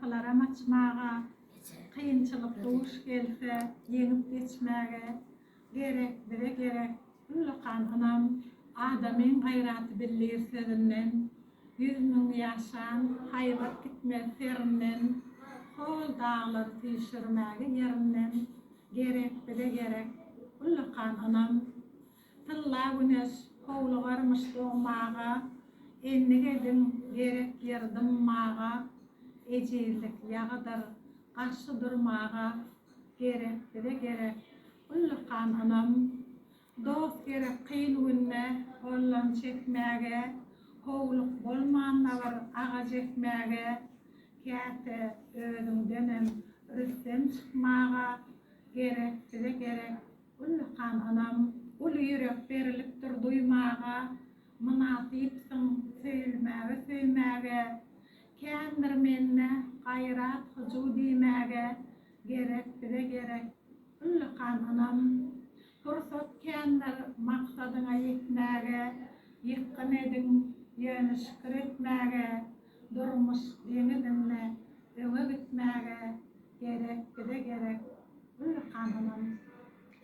kapılara açmağa, kıyınçılık doğuş gelse, yenip geçmeye, gerek. Ulukan anam, adamın gayratı billir sözünden, 100 min yaşan, hayvat gitmez serinden, hol dağları tişirmeye yerinden, gerek. Ulukan anam, tılla güneş, kovlu varmış doğmağa, ennigedim gerek yerdim mağa, ecizlik yağıdır, karşı durmağa, gerek. Ulukan anam, dost gerek kıyın günne, ollan çekmege, kovluk bolmanla var ağa çekmege, kâte özümdenem rüstem çıkmağa, gerek. Ulukan anam, ulu yürek beriliptir duymağa, münasipsin söylmege, kändir menne gayrat hıcu diýmäge, gerek. Ulukan anam, fursat kändir maksadyna ýetmäge, ýetgen edin ýöne şükür etmäge, durmuş deňizinde